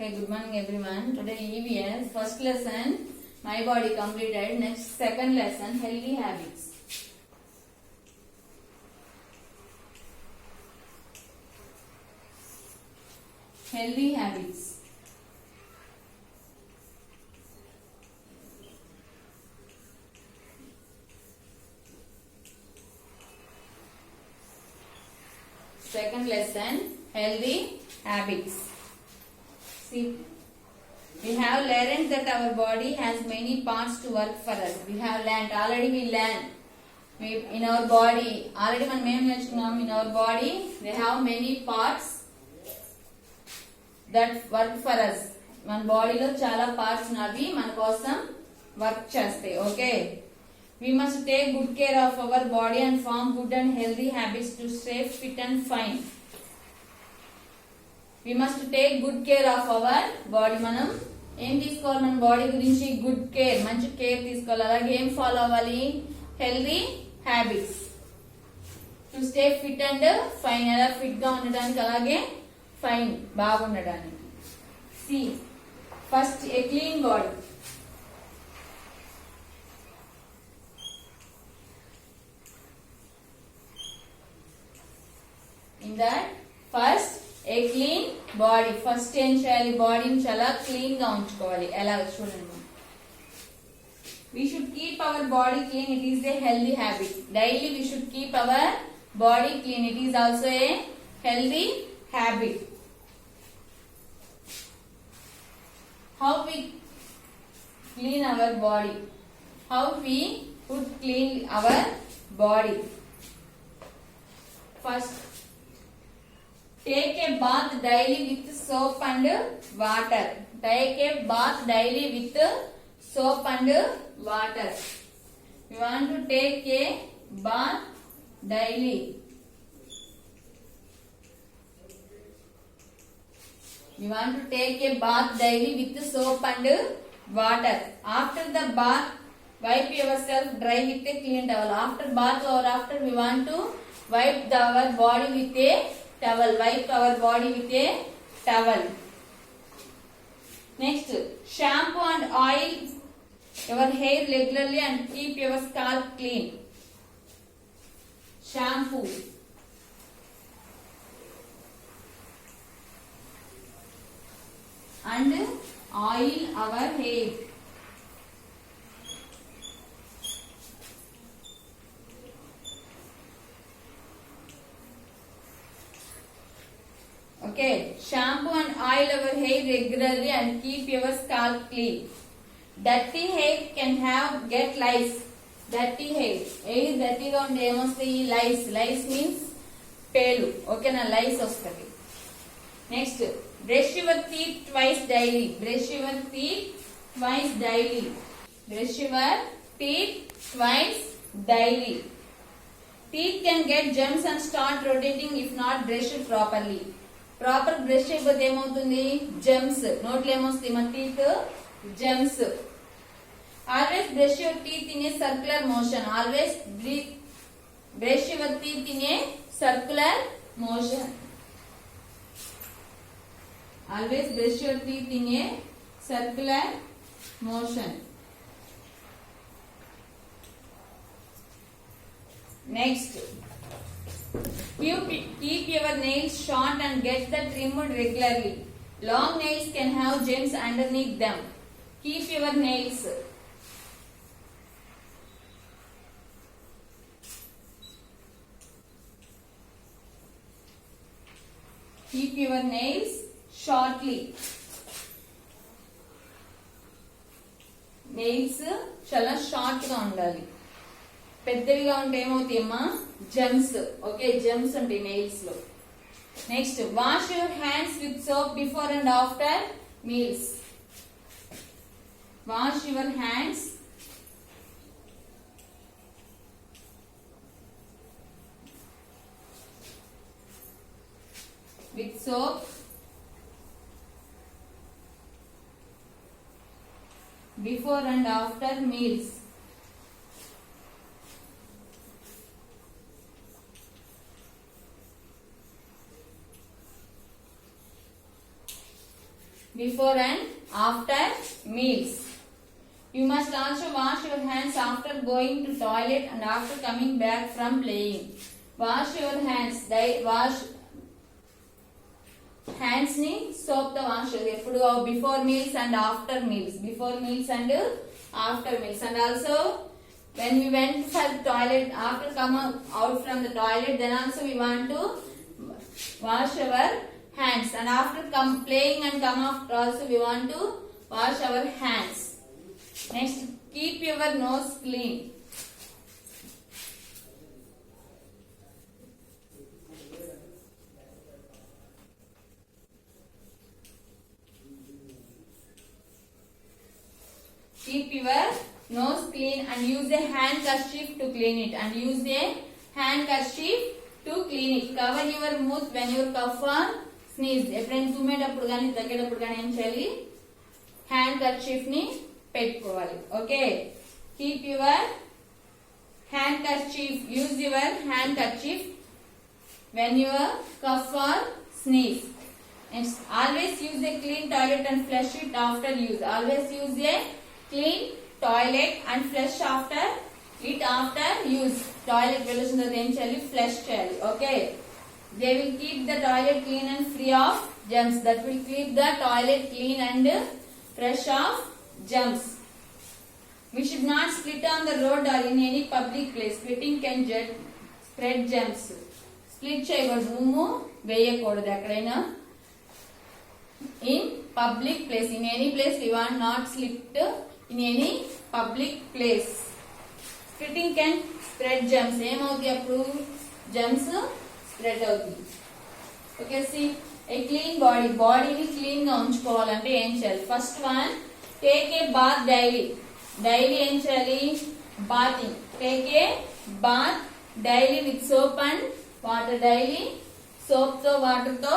Okay, good morning everyone. Today EVS first lesson my body completed. Next second lesson healthy habits. Healthy habits. Second lesson healthy habits. See, we have learned that our body has many parts to work for us. We have learned already. We learned in our body already. మనం ఏం నేర్చుకున్నాం? In our body we have many parts that work for us. మన బాడీలో చాలా parts ఉన్నవి మన కోసం work చేస్తాయి. Okay, we must take good care of our body and form good and healthy habits to stay fit and fine. We must take good care of our body. మనం ఏం తీసుకోవాలి? మన బాడీ గురించి good care, మంచి care తీసుకోవాలి. అలాగే ఏం follow అవ్వాలి? Healthy habits to stay fit and fine. ఎలా ఫిట్ గా ఉండడానికి అలాగే ఫైన్ బాగుండడానికి. See first a clean body. In that first a clean body. First ఏం చేయాలి? బాడీని చాలా క్లీన్ గా ఉంచుకోవాలి. ఎలా చూడండి, we should keep our body clean. It is a healthy habit. Daily we should keep our body clean. It is also a healthy habit. How we clean our body? How we would clean our body? First, take a bath daily with soap and water. Take a bath daily with soap and water. You want to take a bath daily. You want to take a bath daily with soap and water. After the bath, wipe yourself dry with a clean towel. After bath or after, we want to wipe our body with a towel. Wipe our body with a towel. Next, shampoo and oil your hair regularly and keep your scalp clean. Shampoo and oil our hair. Okay, shampoo and oil our hair regularly and keep your scalp clean. Dirty hair can get lice. Dirty hair, hair dirty గా ఉంటే ఏమొస్తాయి? లైస్. లైస్ means పేలు. ఓకేనా? లైస్ వస్తుంది. Next, brush your teeth twice daily. Brush your teeth twice daily. Brush your teeth twice daily. Teeth can get germs and start rotating if not brushed properly. Proper brush అయిపోతే ఏమవుతుంది? Germs. నోట్లో ఏమొస్తుంది? మన teeth germs. Always brush your teeth in a circular motion. Always brush your teeth in a circular motion. Always brush your teeth in a circular motion. Next, keep your nails short and get them trimmed regularly. Long nails can have gems underneath them. Keep your nails. Keep your nails shortly. Nails చాలా short గా ఉండాలి. పెద్దవిగా ఉంటే ఏమవుతాయమ్మా? Gems. Okay, Gems ఉంటాయి nails లో. Next, wash your hands with soap before and after meals. Wash your hands with soap before and after meals. before and after meals. You must also wash your hands after going to toilet and after coming back from playing. Wash your hands. Wash hands ni soap తో wash ఎప్పుడు before meals and after meals. Before meals and after meals. And also when we went for toilet, after come out from the toilet, then also we want to wash our hands. And after come playing and come after also we want to wash our hands. Next, keep your nose clean. Keep your nose clean and use a handkerchief to clean it. And use a handkerchief to clean it. Cover your mouth when you cough or sneeze. ఎప్పుడైనా తుమ్మేటప్పుడు కానీ దగ్గేటప్పుడు కానీ ఏం చేయాలి? హ్యాండ్కర్చీఫ్ ని పెట్టుకోవాలి. Okay, keep your handkerchief. Use your handkerchief when you cough or sneeze. And always use a clean toilet and flush it after use. Always use a clean toilet and flush after it after use. Toilet వెళ్ళొచ్చిన తర్వాత ఏం చేయాలి? Flush చేయాలి. Okay, they will keep the toilet clean and free of germs. That will keep the toilet clean and fresh of germs. We should not split on the road or in any public place. Splitting can spread germs. Split చేయకూడదు, దుమ్ము వేయకూడదు ఎక్కడైనా. In public place, in any place we want not split in any public place. Splitting can spread germs. ఏమవుతుంది అప్పుడు? germs spread అవుతుంది. Okay, see, a clean body. బాడీని clean గా ఉంచుకోవాలంటే ఏం చేయాలి? First one, take a bath daily. Daily ఏం చేయాలి? Bathing. Take a bath daily with soap and water. Daily soap తో వాటర్ తో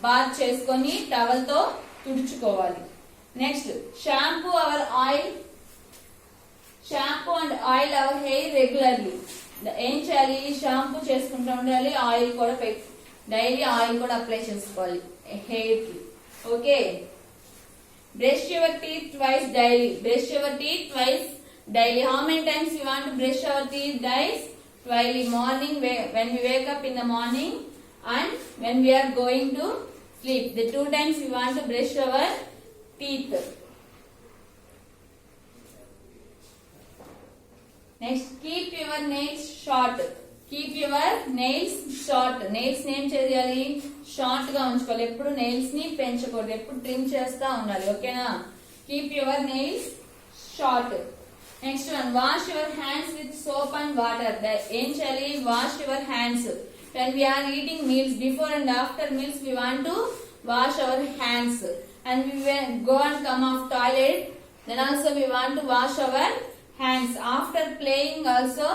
బాత్ చేసుకొని టవల్ తో తుడుచుకోవాలి. Next, shampoo or oil. Shampoo and oil our hair regularly. ఏం చేయాలి? Shampoo చేసుకుంటూ ఉండాలి, ఆయిల్ కూడా డైలీ ఆయిల్ కూడా అప్లై చేసుకోవాలి హెయిర్ కి. Okay, brush your teeth twice daily. Brush your teeth twice daily. How many times you want to brush our teeth, guys? Twice. Morning, when we wake up in the morning and when we are going to sleep. The 2 times we want to brush our teeth. Next, keep your nails short. Keep your nails short. Nails name చేయాలి, short గా ఉంచుకోవాలి. ఎప్పుడు nails ని పెంచకూడదు, ఎప్పుడు trim చేస్తా ఉండాలి. ఓకేనా? Keep your nails short. Next one, wash your hands with soap and water. ఏం చేయాలి? Wash your hands. When we are eating meals, before and after meals, we want to wash our hands. And we go and come off toilet, then also we want to wash our hands. After playing also,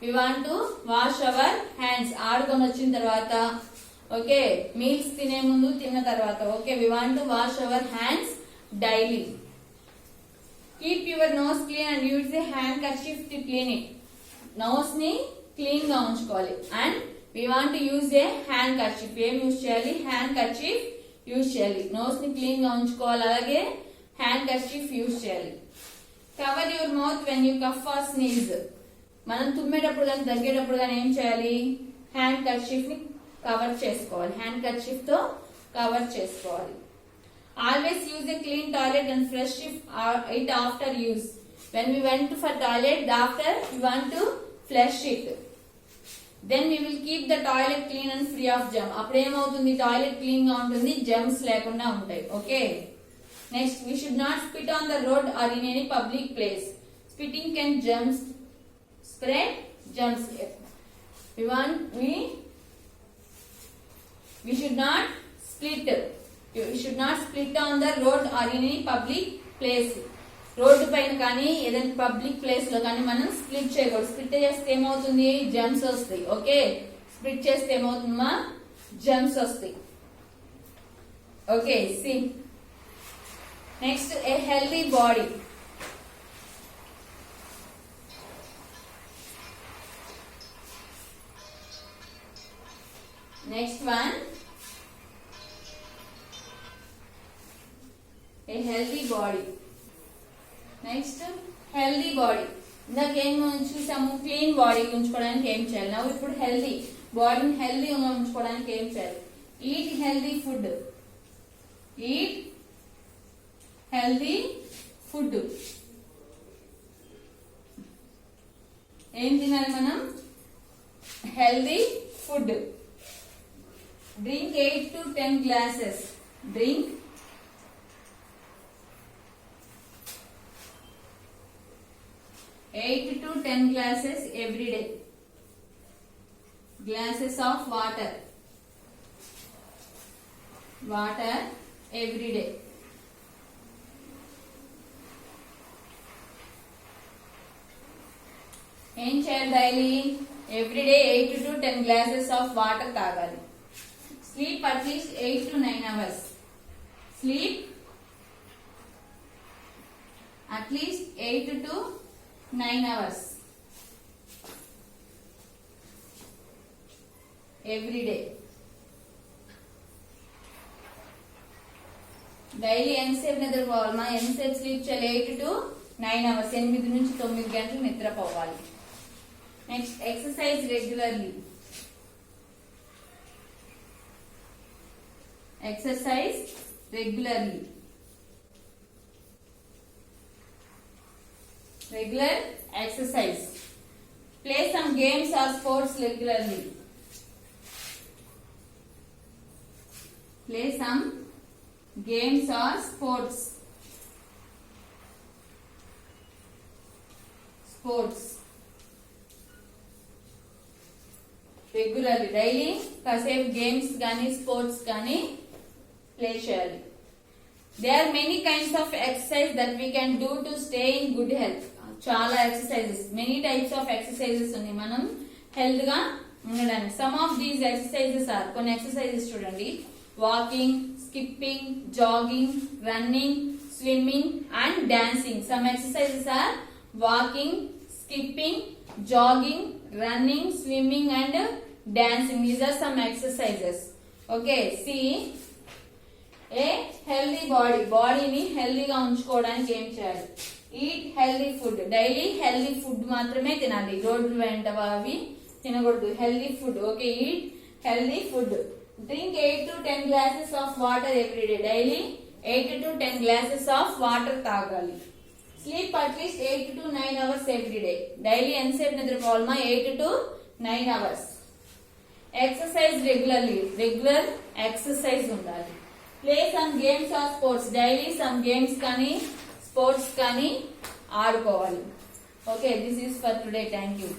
we want to wash our hands. ఆడుకొని వచ్చిన తర్వాత, okay, meals తినే ముందు, తిన్న తర్వాత, okay, we want to wash our hands daily. Keep your nose clean and use a handkerchief to clean it. Nose ni clean గా ఉంచుకోవాలి. And we want to use a handkerchief. ఏం use చేయాలి? handkerchief use చేయాలి. Nose ని clean గా ఉంచుకోవాలి, అలాగే handkerchief use చేయాలి. Cover your mouth when you cough or sneeze. మనం తుమ్మేటప్పుడు కానీ దగ్గేటప్పుడు కానీ ఏం చేయాలి? handkerchief ని కవర్ చేసుకోవాలి. handkerchief తో కవర్ చేసుకోవాలి. Always use a clean toilet and flush it after use. When we went for toilet, after we want to flush it. Then we will keep the toilet clean and free of germs. అప్పుడు ఏమవుతుంది? Toilet clean గా ఉంటుంది, germs లేకుండా ఉంటాయి. Okay, next, we should not spit on the road or in any public place. Spitting can spread germs. We should not split. You should not split on the road or in any public place. Road పైన కానీ ఏదైనా public place లో కానీ మనం split చేయకూడదు. Split చేస్తే ఏమవుతుంది? Germs వస్తాయి. ఓకే, స్ప్లిట్ చేస్తే ఏమవుతుందమ్మా? జర్మ్స్ వస్తాయి. Okay, see, next, a healthy body. Next one, a healthy body. Next healthy body. ఇందాక ఏం చూసాము, క్లీన్ బాడీ ఉంచుకోవడానికి ఏం చేయాలి. నవ్వు ఇప్పుడు హెల్దీ బాడీని హెల్దీగా ఉంచుకోవడానికి ఏం చేయాలి. Eat healthy food. Eat healthy food. ఏం తినాలి మనం, healthy food. Drink 8 to 10 glasses. Drink 8 to 10 glasses every day. Glasses of water. Water every day. ఏం చేయాలి daily, everyday 8 to 10 glasses of water తాగాలి. Sleep at least 8 to 9 hours. Sleep at least 8 to 9 hours every day. Daily ఎంతసేపు నిద్రపోవాలి, మా ఎంతసేపు sleep చేయాలి, 8 to 9 hours, 8 నుంచి 9 గంటలు నిద్రపోవాలి. Next exercise regularly. Exercise regularly. Regular exercise. Play some games or sports regularly. Play some games or sports. Sports. Regularly. Daily కాసేపు games కానీ స్పోర్ట్స్ కానీ ప్లే చేయాలి. There are many kinds of exercise that we can do to stay in good health. చాలా exercises, many types of exercises ఉన్నాయి మనం health గా ఉండడానికి. Some of these exercises are, కొన్ని ఎక్సర్సైజెస్ చూడండి, walking, skipping, jogging, running, swimming and dancing. Some exercises are walking, skipping, jogging, running, swimming and dancing. These are some exercises. Okay, see a healthy body. బాడీని హెల్దీగా ఉంచుకోవడానికి ఏం చేయాలి, eat healthy food. Daily healthy food మాత్రమే తినాలి, రోడ్లు వెంట అవి తినకూడదు. Healthy food. Okay, eat healthy food. Drink 8 to 10 glasses of water every day. Daily 8 to 10 glasses of water తాగాలి. Sleep at least 8 to 9 hours every day. Daily ఎంతసేపు నిద్రపోవాలమ్మా, 8 to 9 hours. Exercise regularly. Regular exercise ఉండాలి. Play some games or sports. Daily some games కానీ sports కానీ ఆడుకోవాలి. Okay, this is for today. Thank you.